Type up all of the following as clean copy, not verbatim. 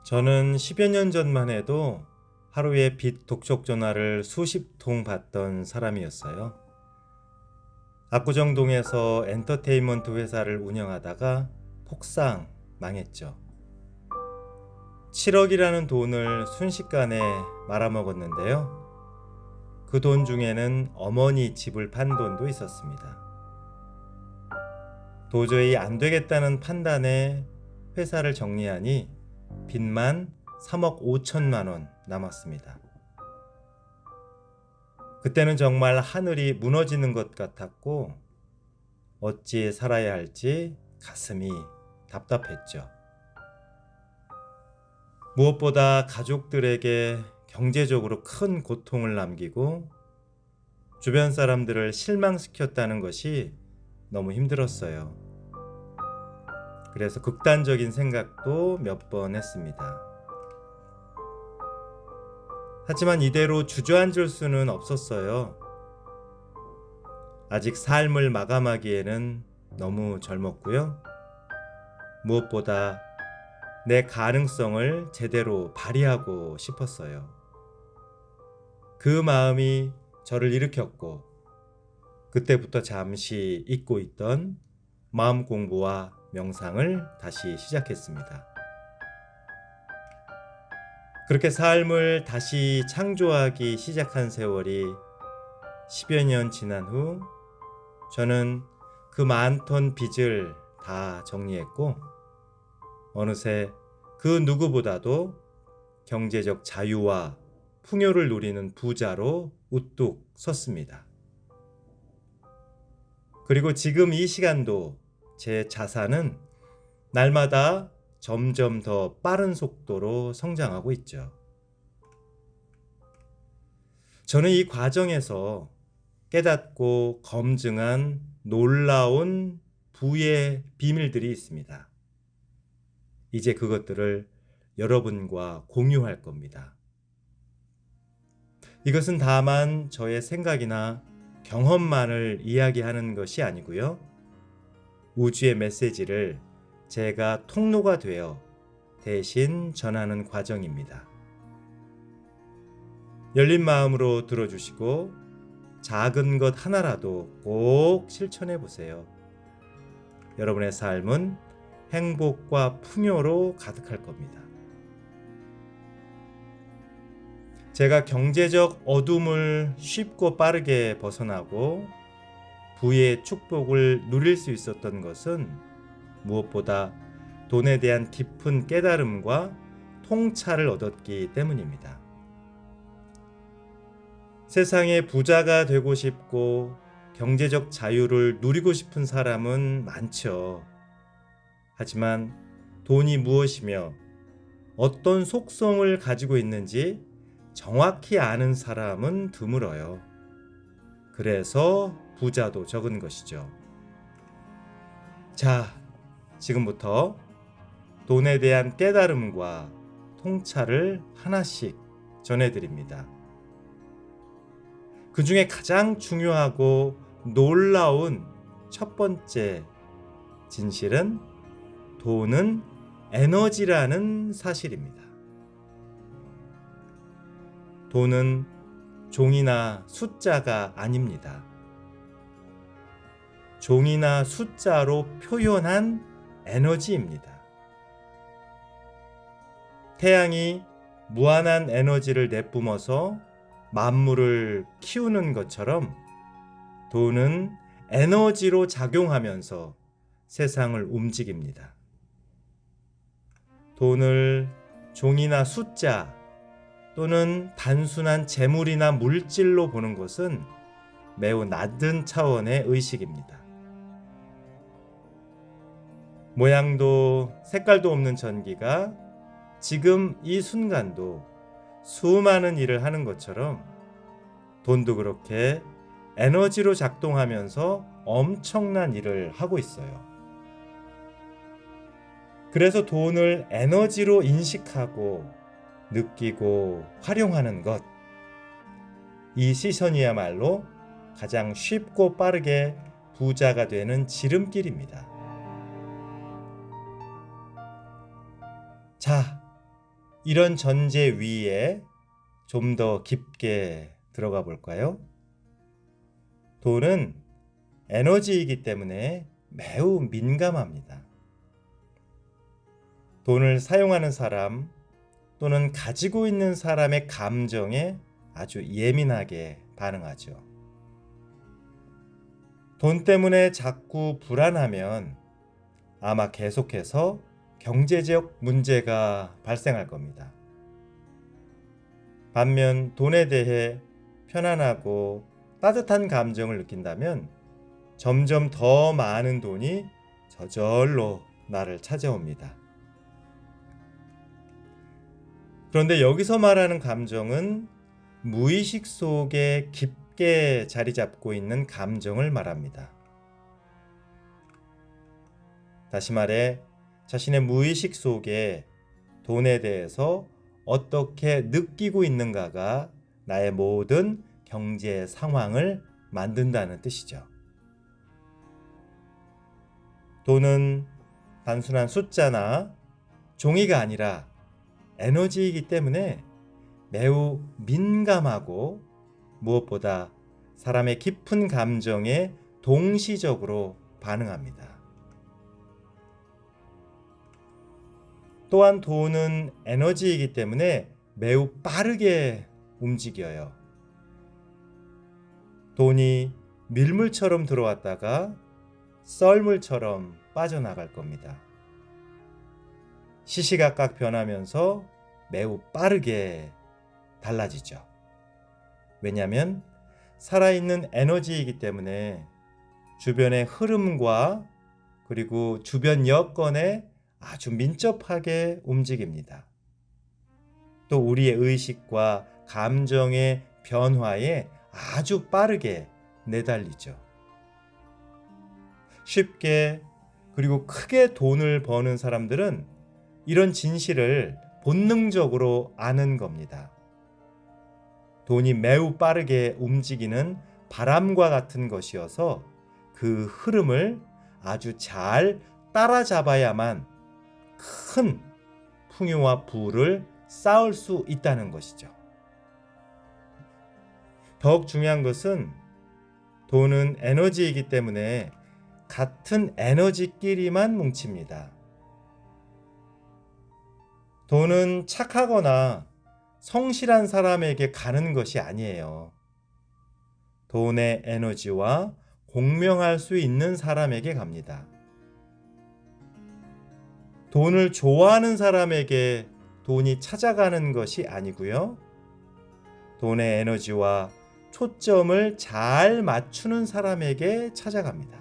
저는 10여 년 전만 해도 하루에 빚 독촉 전화를 수십 통 받던 사람이었어요. 압구정동에서 엔터테인먼트 회사를 운영하다가 폭삭 망했죠. 7억이라는 돈을 순식간에 말아먹었는데요. 그 돈 중에는 어머니 집을 판 돈도 있었습니다. 도저히 안 되겠다는 판단에 회사를 정리하니 빚만 3억 5천만 원 남았습니다. 그때는 정말 하늘이 무너지는 것 같았고 어찌 살아야 할지 가슴이 답답했죠. 무엇보다 가족들에게 경제적으로 큰 고통을 남기고 주변 사람들을 실망시켰다는 것이 너무 힘들었어요. 그래서 극단적인 생각도 몇 번 했습니다. 하지만 이대로 주저앉을 수는 없었어요. 아직 삶을 마감하기에는 너무 젊었고요. 무엇보다 내 가능성을 제대로 발휘하고 싶었어요. 그 마음이 저를 일으켰고 그때부터 잠시 잊고 있던 마음 공부와 명상을 다시 시작했습니다. 그렇게 삶을 다시 창조하기 시작한 세월이 10여 년 지난 후 저는 그 많던 빚을 다 정리했고 어느새 그 누구보다도 경제적 자유와 풍요를 누리는 부자로 우뚝 섰습니다. 그리고 지금 이 시간도 제 자산은 날마다 점점 더 빠른 속도로 성장하고 있죠. 저는 이 과정에서 깨닫고 검증한 놀라운 부의 비밀들이 있습니다. 이제 그것들을 여러분과 공유할 겁니다. 이것은 다만 저의 생각이나 경험만을 이야기하는 것이 아니고요. 우주의 메시지를 제가 통로가 되어 대신 전하는 과정입니다. 열린 마음으로 들어주시고 작은 것 하나라도 꼭 실천해 보세요. 여러분의 삶은 행복과 풍요로 가득할 겁니다. 제가 경제적 어둠을 쉽고 빠르게 벗어나고 부의 축복을 누릴 수 있었던 것은 무엇보다 돈에 대한 깊은 깨달음과 통찰을 얻었기 때문입니다. 세상에 부자가 되고 싶고 경제적 자유를 누리고 싶은 사람은 많죠. 하지만 돈이 무엇이며 어떤 속성을 가지고 있는지 정확히 아는 사람은 드물어요. 그래서 부자도 적은 것이죠. 자, 지금부터 돈에 대한 깨달음과 통찰을 하나씩 전해드립니다. 그 중에 가장 중요하고 놀라운 첫 번째 진실은 돈은 에너지라는 사실입니다. 돈은 종이나 숫자가 아닙니다. 종이나 숫자로 표현한 에너지입니다. 태양이 무한한 에너지를 내뿜어서 만물을 키우는 것처럼 돈은 에너지로 작용하면서 세상을 움직입니다. 돈을 종이나 숫자 또는 단순한 재물이나 물질로 보는 것은 매우 낮은 차원의 의식입니다. 모양도 색깔도 없는 전기가 지금 이 순간도 수많은 일을 하는 것처럼 돈도 그렇게 에너지로 작동하면서 엄청난 일을 하고 있어요. 그래서 돈을 에너지로 인식하고 느끼고 활용하는 것, 이 시선이야말로 가장 쉽고 빠르게 부자가 되는 지름길입니다. 자, 이런 전제 위에 좀 더 깊게 들어가 볼까요? 돈은 에너지이기 때문에 매우 민감합니다. 돈을 사용하는 사람 또는 가지고 있는 사람의 감정에 아주 예민하게 반응하죠. 돈 때문에 자꾸 불안하면 아마 계속해서 경제적 문제가 발생할 겁니다. 반면 돈에 대해 편안하고 따뜻한 감정을 느낀다면 점점 더 많은 돈이 저절로 나를 찾아옵니다. 그런데 여기서 말하는 감정은 무의식 속에 깊게 자리 잡고 있는 감정을 말합니다. 다시 말해, 자신의 무의식 속에 돈에 대해서 어떻게 느끼고 있는가가 나의 모든 경제 상황을 만든다는 뜻이죠. 돈은 단순한 숫자나 종이가 아니라 에너지이기 때문에 매우 민감하고 무엇보다 사람의 깊은 감정에 동시적으로 반응합니다. 또한 돈은 에너지이기 때문에 매우 빠르게 움직여요. 돈이 밀물처럼 들어왔다가 썰물처럼 빠져나갈 겁니다. 시시각각 변하면서 매우 빠르게 달라지죠. 왜냐하면 살아있는 에너지이기 때문에 주변의 흐름과 그리고 주변 여건에 아주 민첩하게 움직입니다. 또 우리의 의식과 감정의 변화에 아주 빠르게 내달리죠. 쉽게 그리고 크게 돈을 버는 사람들은 이런 진실을 본능적으로 아는 겁니다. 돈이 매우 빠르게 움직이는 바람과 같은 것이어서 그 흐름을 아주 잘 따라잡아야만 큰 풍요와 부를 쌓을 수 있다는 것이죠. 더욱 중요한 것은 돈은 에너지이기 때문에 같은 에너지끼리만 뭉칩니다. 돈은 착하거나 성실한 사람에게 가는 것이 아니에요. 돈의 에너지와 공명할 수 있는 사람에게 갑니다. 돈을 좋아하는 사람에게 돈이 찾아가는 것이 아니고요. 돈의 에너지와 초점을 잘 맞추는 사람에게 찾아갑니다.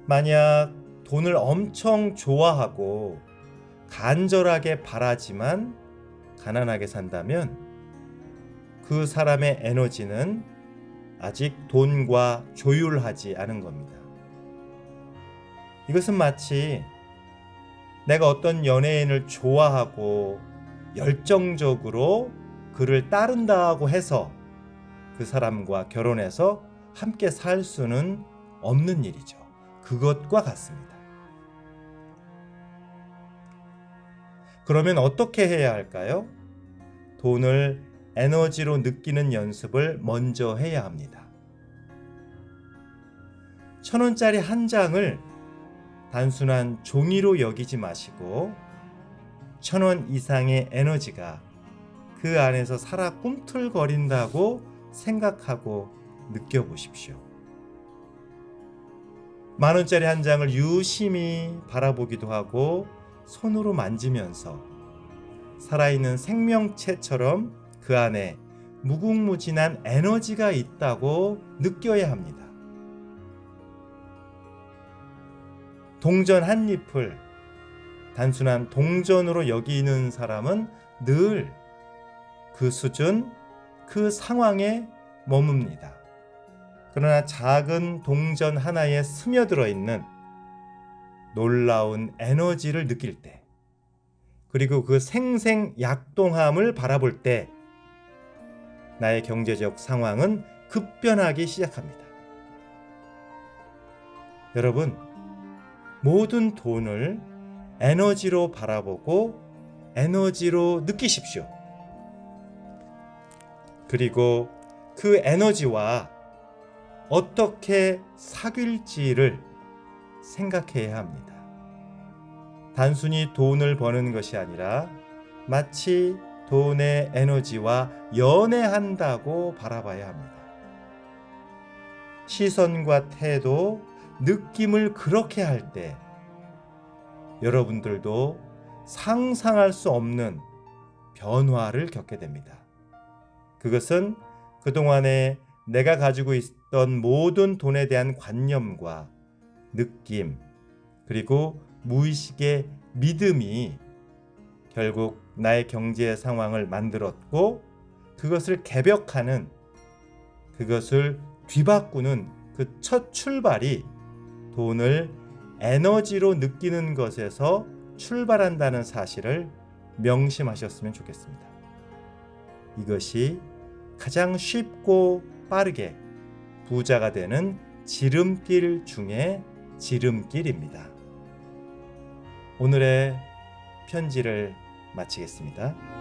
만약 돈을 엄청 좋아하고 간절하게 바라지만 가난하게 산다면 그 사람의 에너지는 아직 돈과 조율하지 않은 겁니다. 이것은 마치 내가 어떤 연예인을 좋아하고 열정적으로 그를 따른다고 해서 그 사람과 결혼해서 함께 살 수는 없는 일이죠. 그것과 같습니다. 그러면 어떻게 해야 할까요? 돈을 에너지로 느끼는 연습을 먼저 해야 합니다. 1,000원짜리 한 장을 단순한 종이로 여기지 마시고 1,000원 이상의 에너지가 그 안에서 살아 꿈틀거린다고 생각하고 느껴보십시오. 10,000원짜리 한 장을 유심히 바라보기도 하고 손으로 만지면서 살아있는 생명체처럼 그 안에 무궁무진한 에너지가 있다고 느껴야 합니다. 동전 한 잎을 단순한 동전으로 여기는 사람은 늘 그 수준, 그 상황에 머뭅니다. 그러나 작은 동전 하나에 스며들어 있는 놀라운 에너지를 느낄 때, 그리고 그 생생약동함을 바라볼 때 나의 경제적 상황은 급변하기 시작합니다. 여러분, 모든 돈을 에너지로 바라보고 에너지로 느끼십시오. 그리고 그 에너지와 어떻게 사귈지를 생각해야 합니다. 단순히 돈을 버는 것이 아니라 마치 돈의 에너지와 연애한다고 바라봐야 합니다. 시선과 태도, 느낌을 그렇게 할 때 여러분들도 상상할 수 없는 변화를 겪게 됩니다. 그것은 그동안에 내가 가지고 있던 모든 돈에 대한 관념과 느낌, 그리고 무의식의 믿음이 결국 나의 경제 상황을 만들었고, 그것을 개벽하는, 그것을 뒤바꾸는 그 첫 출발이 돈을 에너지로 느끼는 것에서 출발한다는 사실을 명심하셨으면 좋겠습니다. 이것이 가장 쉽고 빠르게 부자가 되는 지름길 중에 지름길입니다. 오늘의 편지를 마치겠습니다.